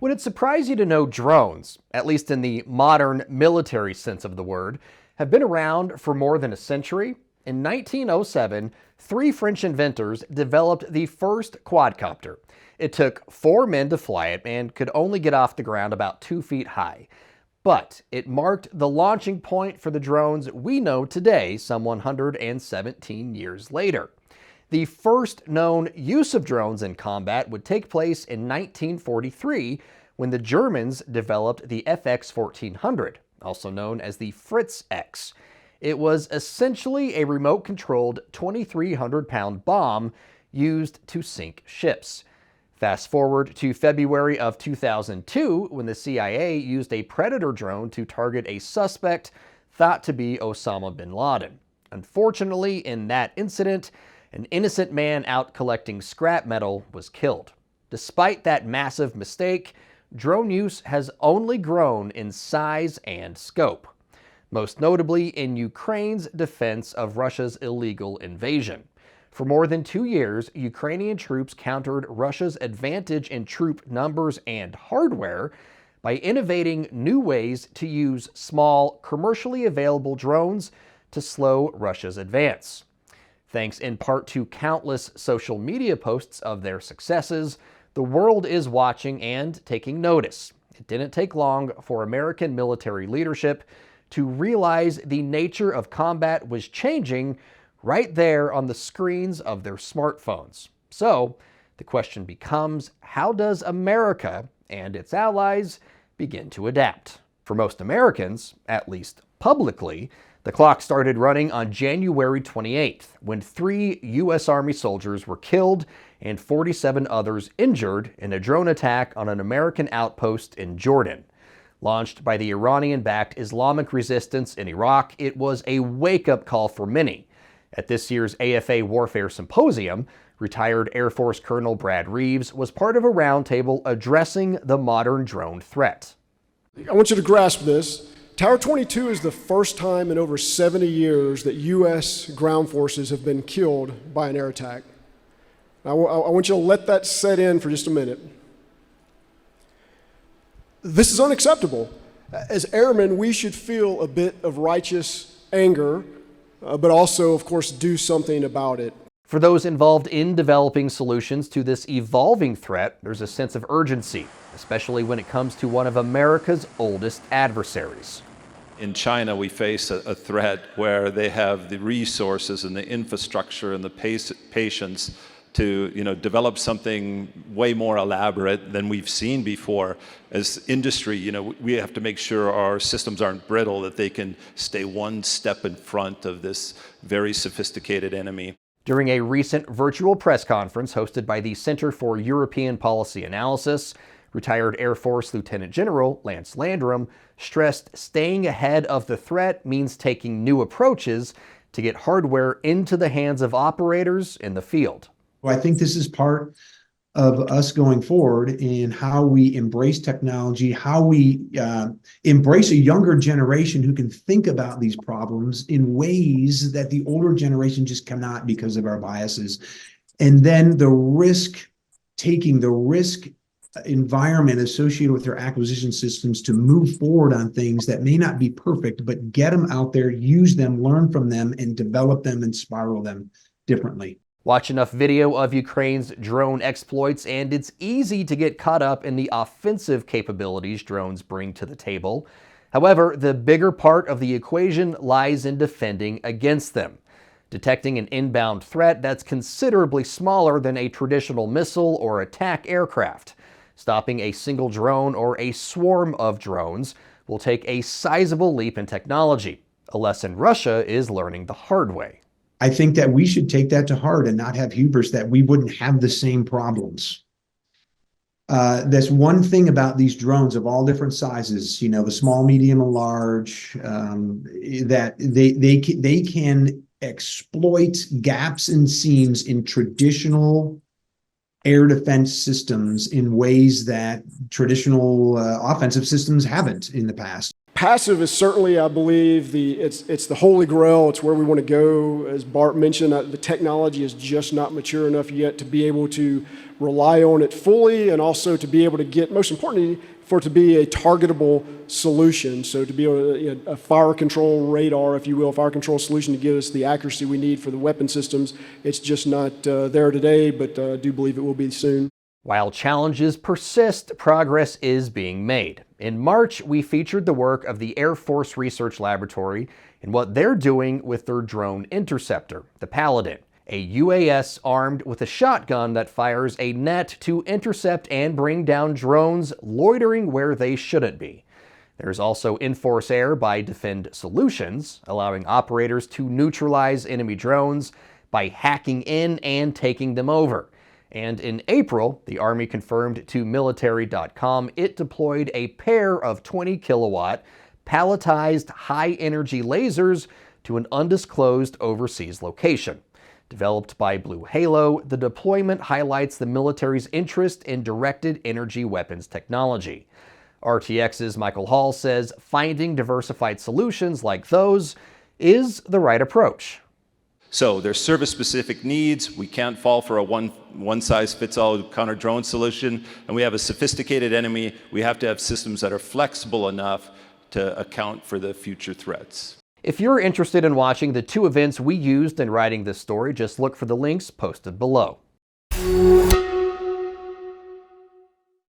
Would it surprise you to know drones, at least in the modern military sense of the word, have been around for more than a century? In 1907, three French inventors developed the first quadcopter. It took 4 men to fly it and could only get off the ground about 2 feet high. But it marked the launching point for the drones we know today, some 117 years later. The first known use of drones in combat would take place in 1943 when the Germans developed the FX-1400, also known as the Fritz X. It was essentially a remote-controlled 2,300-pound bomb used to sink ships. Fast forward to February of 2002, when the CIA used a Predator drone to target a suspect thought to be Osama bin Laden. Unfortunately, in that incident, an innocent man out collecting scrap metal was killed. Despite that massive mistake, drone use has only grown in size and scope, most notably in Ukraine's defense of Russia's illegal invasion. For more than 2 years, Ukrainian troops countered Russia's advantage in troop numbers and hardware by innovating new ways to use small, commercially available drones to slow Russia's advance. Thanks in part to countless social media posts of their successes, the world is watching and taking notice. It didn't take long for American military leadership to realize the nature of combat was changing right there on the screens of their smartphones. So the question becomes, how does America and its allies begin to adapt? For most Americans, at least publicly, the clock started running on January 28th, when 3 U.S. Army soldiers were killed and 47 others injured in a drone attack on an American outpost in Jordan. Launched by the Iranian-backed Islamic resistance in Iraq, it was a wake-up call for many. At this year's AFA Warfare Symposium, retired Air Force Colonel Brad Reeves was part of a roundtable addressing the modern drone threat. I want you to grasp this. Tower 22 is the first time in over 70 years that U.S. ground forces have been killed by an air attack. I want you to let that set in for just a minute. This is unacceptable. As airmen, we should feel a bit of righteous anger, but also, of course, do something about it. For those involved in developing solutions to this evolving threat, there's a sense of urgency, especially when it comes to one of America's oldest adversaries. In China, we face a threat where they have the resources and the infrastructure and the patience to develop something way more elaborate than we've seen before. As industry, we have to make sure our systems aren't brittle, that they can stay one step in front of this very sophisticated enemy. During a recent virtual press conference hosted by the Center for European Policy Analysis, retired Air Force Lieutenant General Lance Landrum stressed staying ahead of the threat means taking new approaches to get hardware into the hands of operators in the field. I think this is part of us going forward in how we embrace technology, how we embrace a younger generation who can think about these problems in ways that the older generation just cannot because of our biases. And then the risk environment associated with their acquisition systems to move forward on things that may not be perfect, but get them out there, use them, learn from them, and develop them and spiral them differently. Watch enough video of Ukraine's drone exploits and it's easy to get caught up in the offensive capabilities drones bring to the table. However, the bigger part of the equation lies in defending against them. Detecting an inbound threat that's considerably smaller than a traditional missile or attack aircraft. Stopping a single drone or a swarm of drones will take a sizable leap in technology, a lesson Russia is learning the hard way. I think that we should take that to heart and not have hubris that we wouldn't have the same problems. That's one thing about these drones of all different sizes, the small, medium, and large, that they can exploit gaps and seams in traditional air defense systems in ways that traditional offensive systems haven't in the past. Passive is certainly, I believe, it's the holy grail. It's where we want to go. As Bart mentioned, the technology is just not mature enough yet to be able to rely on it fully, and also to be able to get, most importantly, for it to be a targetable solution. So to be able to, a fire control radar, if you will, fire control solution to give us the accuracy we need for the weapon systems. It's just not there today, but I do believe it will be soon. While challenges persist, progress is being made. In March, we featured the work of the Air Force Research Laboratory and what they're doing with their drone interceptor, the Paladin, a UAS armed with a shotgun that fires a net to intercept and bring down drones loitering where they shouldn't be. There's also Enforce Air by Defend Solutions, allowing operators to neutralize enemy drones by hacking in and taking them over. And in April, the Army confirmed to military.com it deployed a pair of 20-kilowatt palletized high-energy lasers to an undisclosed overseas location. Developed by Blue Halo, the deployment highlights the military's interest in directed energy weapons technology. RTX's Michael Hall says finding diversified solutions like those is the right approach. So there's service-specific needs. We can't fall for a one-size-fits-all counter-drone solution. And we have a sophisticated enemy. We have to have systems that are flexible enough to account for the future threats. If you're interested in watching the two events we used in writing this story, just look for the links posted below.